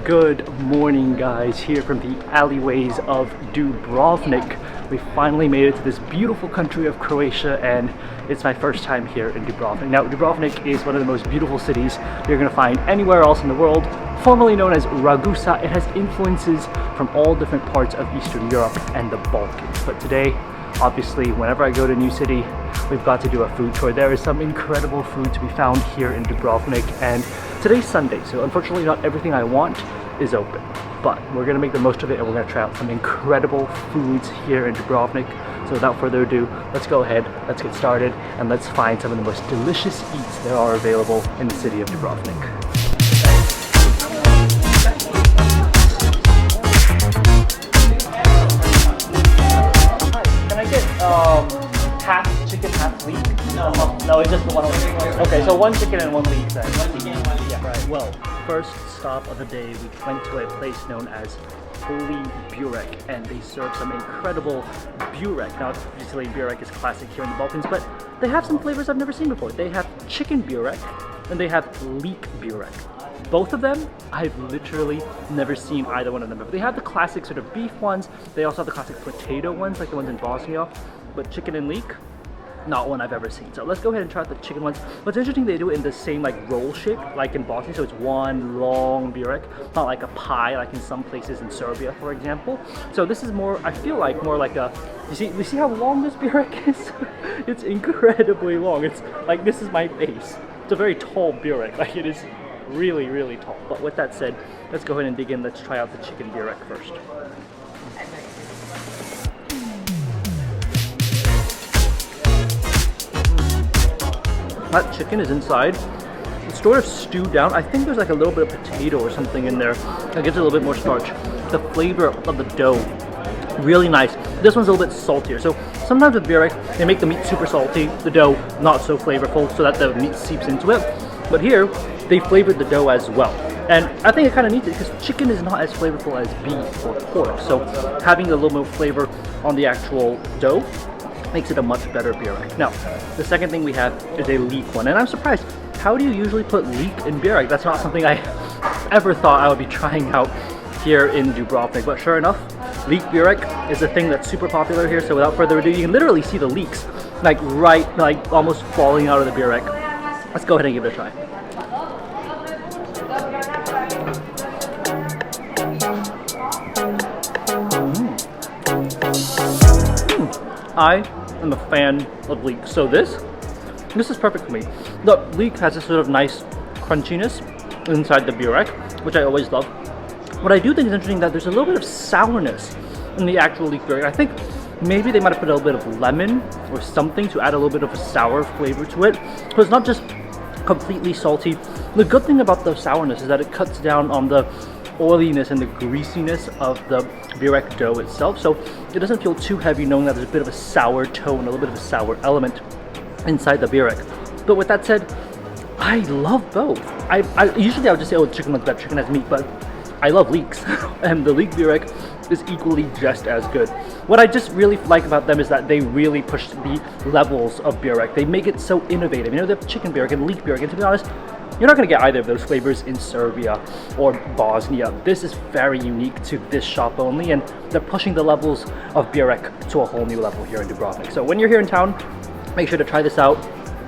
Good morning, guys, here from the alleyways of Dubrovnik. We finally made it to this beautiful country of Croatia, and it's my first time here in Dubrovnik. Now, Dubrovnik is one of the most beautiful cities you're going to find anywhere else in the world. Formerly known as Ragusa, it has influences from all different parts of Eastern Europe and the Balkans. But today, obviously, whenever I go to a new city, we've got to do a food tour. There is some incredible food to be found here in Dubrovnik, and today's Sunday, so unfortunately not everything I want is open. But we're gonna make the most of it, and we're gonna try out some incredible foods here in Dubrovnik. So without further ado, let's go ahead, let's get started, and let's find some of the most delicious eats there are available in the city of Dubrovnik. Can I get half chicken, half leek? No, it's just the one. Okay, so one chicken and one leek then. One chicken and one leek. Yeah. Right. Well, first stop of the day, we went to a place known as Holy Burek, and they serve some incredible burek. Now, obviously, burek is classic here in the Balkans, but they have some flavors I've never seen before. They have chicken burek, and they have leek burek. Both of them, I've literally never seen either one of them before. They have the classic sort of beef ones. They also have the classic potato ones, like the ones in Bosnia, but chicken and leek, not one I've ever seen. So let's go ahead and try out the chicken ones. What's interesting, they do it in the same like roll shape like in Bosnia, so it's one long burek, not like a pie like in some places in Serbia, for example. So this is more, I feel like, more like a, you see how long this burek is? It's incredibly long. It's like, this is my face. It's a very tall burek, like it is really, really tall. But with that said, let's go ahead and dig in. Let's try out the chicken burek first. That chicken is inside. It's sort of stewed down. I think there's like a little bit of potato or something in there that gives it a little bit more starch. The flavor of the dough, really nice. This one's a little bit saltier. So sometimes with burek, they make the meat super salty, the dough not so flavorful so that the meat seeps into it. But here, they flavored the dough as well. And I think it kind of needs it because chicken is not as flavorful as beef or pork. So having a little more flavor on the actual dough makes it a much better burek. Now, the second thing we have is a leek one, and I'm surprised. How do you usually put leek in burek? That's not something I ever thought I would be trying out here in Dubrovnik, but sure enough, leek burek is a thing that's super popular here. So without further ado, you can literally see the leeks like almost falling out of the burek. Let's go ahead and give it a try. I am a fan of leek, so this is perfect for me. The leek has this sort of nice crunchiness inside the burek, which I always love. What I do think is interesting that there's a little bit of sourness in the actual leek burek. I think maybe they might have put a little bit of lemon or something to add a little bit of a sour flavor to it. So it's not just completely salty. The good thing about the sourness is that it cuts down on the oiliness and the greasiness of the burek dough itself, so it doesn't feel too heavy, knowing that there's a bit of a sour tone, a little bit of a sour element inside the burek. But with that said, I love both. Usually I would just say, oh, chicken looks better, chicken has meat, but I love leeks, and the leek burek is equally just as good. What I just really like about them is that they really push the levels of burek. They make it so innovative. You know, they have chicken burek and leek burek, and to be honest, you're not going to get either of those flavors in Serbia or Bosnia. This is very unique to this shop only, and they're pushing the levels of burek to a whole new level here in Dubrovnik. So when you're here in town, make sure to try this out.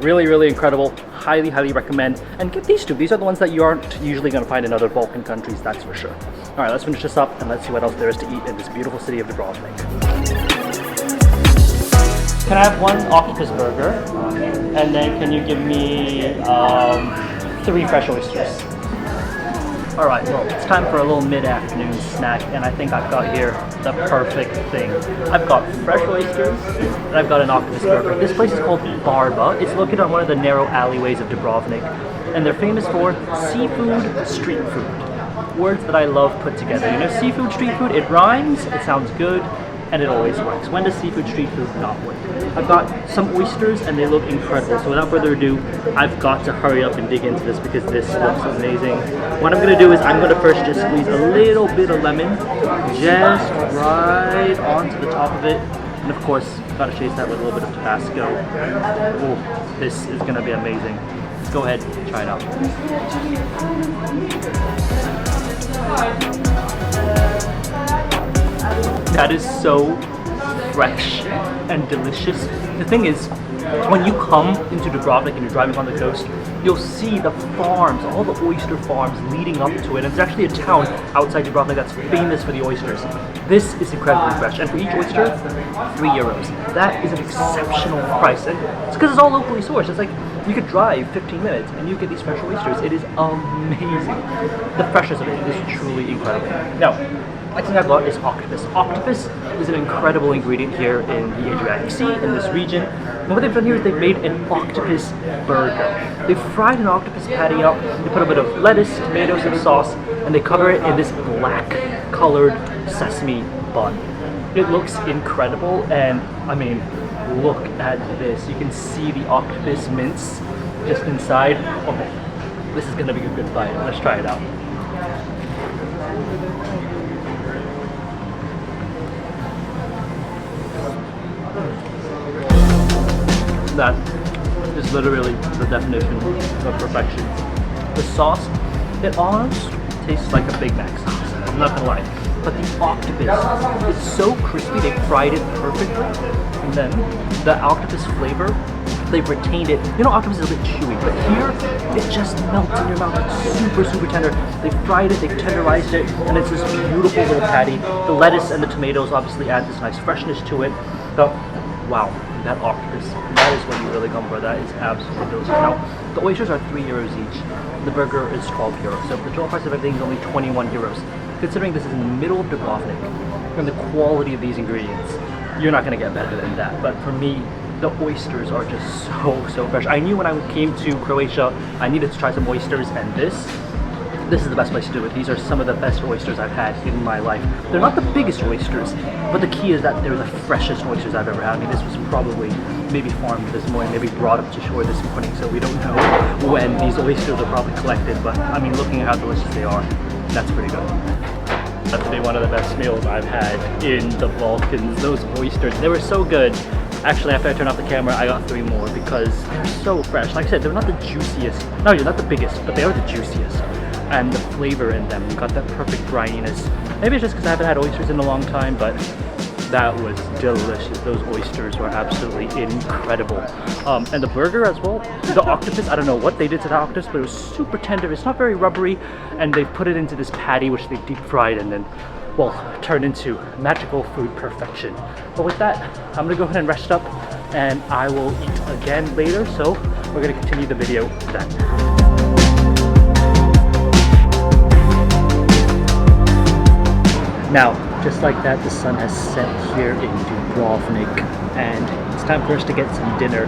Really, really incredible. Highly, highly recommend. And get these two. These are the ones that you aren't usually going to find in other Balkan countries, that's for sure. All right, let's finish this up and let's see what else there is to eat in this beautiful city of Dubrovnik. Can I have one octopus burger? And then can you give me 3 fresh oysters? Alright, well, it's time for a little mid-afternoon snack, and I think I've got here the perfect thing. I've got fresh oysters, and I've got an octopus burger. This place is called Barba. It's located on one of the narrow alleyways of Dubrovnik, and they're famous for seafood street food. Words that I love put together. You know, seafood street food, it rhymes, it sounds good, and it always works. When does seafood street food not work? I've got some oysters and they look incredible. So without further ado, I've got to hurry up and dig into this because this looks amazing. What I'm gonna do is I'm gonna first just squeeze a little bit of lemon just right onto the top of it. And of course, gotta chase that with a little bit of Tabasco. Oh, this is gonna be amazing. Let's go ahead and try it out. That is so fresh and delicious. The thing is, when you come into Dubrovnik and you're driving on the coast, you'll see the farms, all the oyster farms leading up to it. And there's actually a town outside Dubrovnik that's famous for the oysters. This is incredibly fresh, and for each oyster, €3. That is an exceptional price, and it's because it's all locally sourced. It's like you could drive 15 minutes and you get these fresh oysters. It is amazing. The freshness of it is truly incredible. Now, next thing I've got is octopus. Octopus is an incredible ingredient here in the Adriatic Sea, in this region. And what they've done here is they've made an octopus burger. They've fried an octopus patty up, they put a bit of lettuce, tomatoes, and sauce, and they cover it in this black colored sesame bun. It looks incredible, and I mean, look at this. You can see the octopus mince just inside. Okay, this is gonna be a good bite. Let's try it out. That is literally the definition of perfection. The sauce, it almost tastes like a Big Mac sauce, I'm not gonna lie. But the octopus is so crispy, they fried it perfectly. And then the octopus flavor, they've retained it. You know, octopus is a bit chewy, but here, it just melts in your mouth. It's super, super tender. They fried it, they've tenderized it, and it's this beautiful little patty. The lettuce and the tomatoes obviously add this nice freshness to it. So, wow. That octopus, that is what you really come for. That is absolutely delicious. Now, the oysters are €3 each. The burger is €12. So the total price of everything is only €21. Considering this is in the middle of Dubrovnik, and the quality of these ingredients, you're not going to get better than that. But for me, the oysters are just so fresh. I knew when I came to Croatia, I needed to try some oysters, and this is the best place to do it. These are some of the best oysters I've had in my life. They're not the biggest oysters, but the key is that they're the freshest oysters I've ever had. I mean, this was probably maybe farmed this morning, maybe brought up to shore this morning, so we don't know when these oysters are probably collected, but I mean, looking at how delicious they are, that's pretty good. That's to be one of the best meals I've had in the Balkans. Those oysters, they were so good. Actually, after I turned off the camera, I got 3 more because they're so fresh. Like I said, they're not the juiciest. No, you're not the biggest, but they are the juiciest. And the flavor in them, you got that perfect brininess. Maybe it's just because I haven't had oysters in a long time, but that was delicious. Those oysters were absolutely incredible. And the burger as well, the octopus, I don't know what they did to the octopus, but it was super tender. It's not very rubbery, and they put it into this patty, which they deep fried and then, well, turned into magical food perfection. But with that, I'm gonna go ahead and rest up, and I will eat again later, so we're gonna continue the video then. Now, just like that, the sun has set here in Dubrovnik, and it's time for us to get some dinner.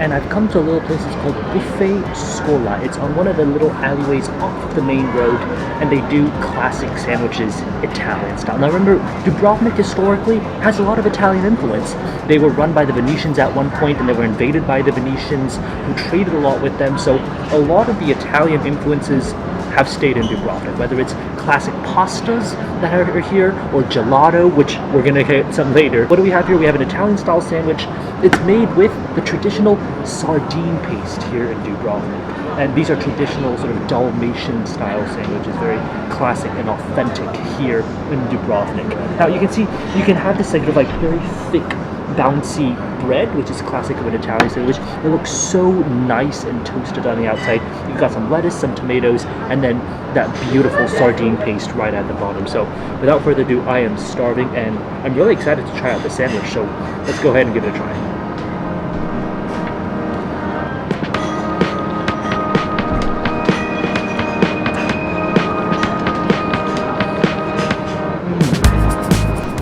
And I've come to a little place, it's called Buffet Scola. It's on one of the little alleyways off the main road, and they do classic sandwiches, Italian style. Now remember, Dubrovnik historically has a lot of Italian influence. They were run by the Venetians at one point, and they were invaded by the Venetians, who traded a lot with them. So a lot of the Italian influences have stayed in Dubrovnik, whether it's classic pastas that are here, or gelato, which we're gonna get some later. What do we have here? We have an Italian style sandwich. It's made with the traditional sardine paste here in Dubrovnik. And these are traditional sort of Dalmatian style sandwiches, very classic and authentic here in Dubrovnik. Now you can see, you can have this sort of like very thick, bouncy bread, which is classic of an Italian sandwich. It looks so nice and toasted on the outside. You've got some lettuce, some tomatoes, and then that beautiful sardine paste right at the bottom. So without further ado, I am starving, and I'm really excited to try out the sandwich, so let's go ahead and give it a try.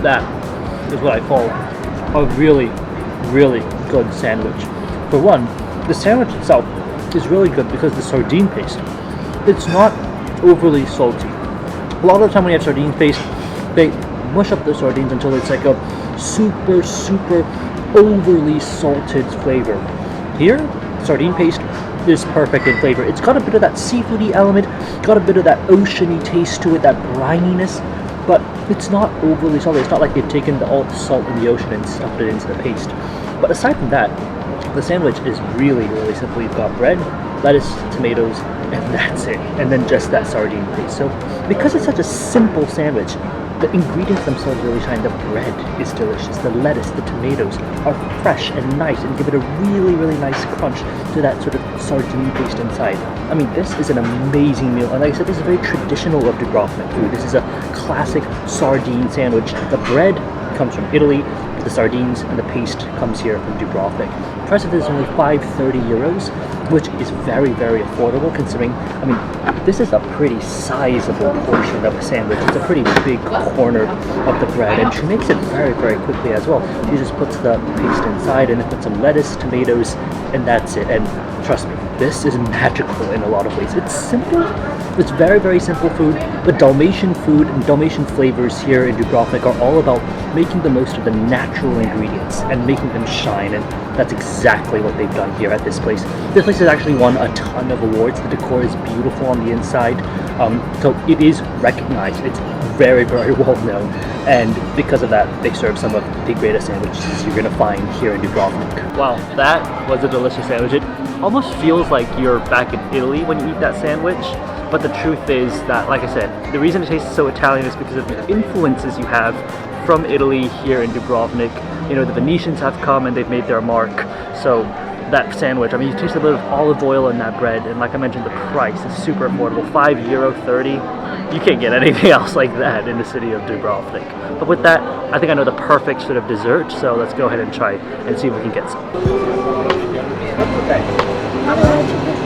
That is what I call a really good sandwich. For one, the sandwich itself is really good because the sardine paste, it's not overly salty. A lot of the time when you have sardine paste, they mush up the sardines until it's like a super overly salted flavor. Here, sardine paste is perfect in flavor. It's got a bit of that seafoody element, got a bit of that oceany taste to it, that brininess, but it's not overly salty. It's not like they've taken all the salt in the ocean and stuffed it into the paste. But aside from that, the sandwich is really simple. You've got bread, lettuce, tomatoes, and that's it. And then just that sardine paste. So because it's such a simple sandwich, The ingredients themselves really shine. The bread is delicious. The lettuce, the tomatoes are fresh and nice and give it a really, really nice crunch to that sort of sardine paste inside. I mean, this is an amazing meal. And like I said, this is very traditional of Dubrovnik food. This is a classic sardine sandwich. The bread comes from Italy, the sardines and the paste comes here from Dubrovnik. The price of this is only 530 euros, which is very, very affordable considering, I mean, this is a pretty sizable portion of a sandwich. It's a pretty big corner of the bread, and she makes it very, very quickly as well. She just puts the paste inside and then puts some lettuce, tomatoes, and that's it. And trust me, this is magical in a lot of ways. It's simple. It's very, very simple food, but Dalmatian food and Dalmatian flavors here in Dubrovnik are all about making the most of the natural ingredients and making them shine, and that's exactly what they've done here at this place. This place has actually won a ton of awards. The decor is beautiful on the inside, so it is recognized. It's very, very well known, and because of that, they serve some of the greatest sandwiches you're gonna find here in Dubrovnik. Wow, that was a delicious sandwich. It almost feels like you're back in Italy when you eat that sandwich. But the truth is that, like I said, the reason it tastes so Italian is because of the influences you have from Italy here in Dubrovnik. You know, the Venetians have come and they've made their mark. So that sandwich, I mean, you taste a bit of olive oil in that bread, and like I mentioned, the price is super affordable, €5.30. You can't get anything else like that in the city of Dubrovnik. But with that, I think I know the perfect sort of dessert, so let's go ahead and try and see if we can get some.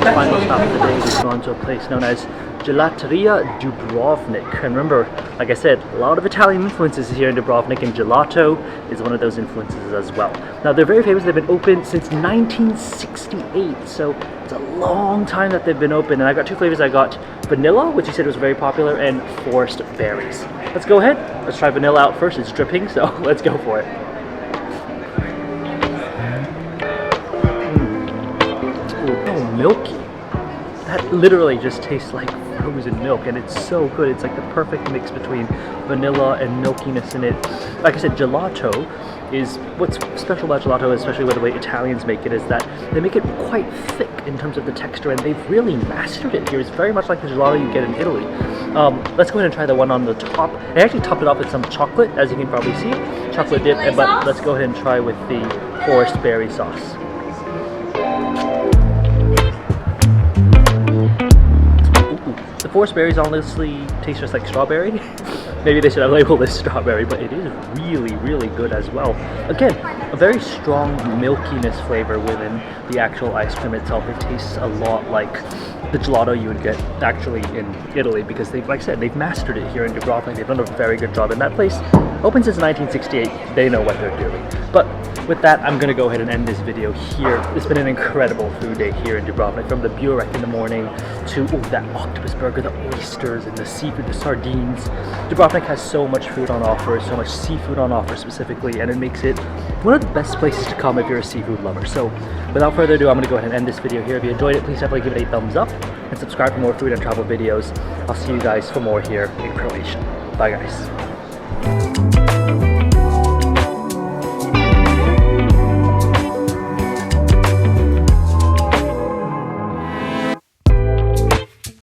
Final stop of the day, we've gone to a place known as Gelateria Dubrovnik. And remember, like I said, a lot of Italian influences here in Dubrovnik, and gelato is one of those influences as well. Now, they're very famous. They've been open since 1968, so it's a long time that they've been open. And I got two flavors. I got vanilla, which you said was very popular, and forest berries. Let's go ahead. Let's try vanilla out first. It's dripping, so let's go for it. Milky. That literally just tastes like frozen milk, and it's so good. It's like the perfect mix between vanilla and milkiness in it. Like I said, gelato is what's special about gelato, especially with the way Italians make it, is that they make it quite thick in terms of the texture, and they've really mastered it here. It's very much like the gelato you get in Italy. Let's go ahead and try the one on the top. I actually topped it off with some chocolate, as you can probably see, chocolate dip. But let's go ahead and try with the forest berry sauce. The forest berries honestly taste just like strawberry. Maybe they should have labeled this strawberry, but it is really, really good as well. Again, a very strong milkiness flavor within the actual ice cream itself. It tastes a lot like the gelato you would get actually in Italy, because they've, like I said, they've mastered it here in Dubrovnik. They've done a very good job, and that place open since 1968. They know what they're doing. But with that, I'm going to go ahead and end this video here. It's been an incredible food day here in Dubrovnik, from the burek in the morning to that octopus burger, the oysters and the seafood, the sardines. Dubrovnik has so much food on offer, so much seafood on offer specifically, and it makes it one of the best places to come if you're a seafood lover. So without further ado, I'm going to go ahead and end this video here. If you enjoyed it, please definitely give it a thumbs up and subscribe for more food and travel videos. I'll see you guys for more here in Croatia. Bye guys.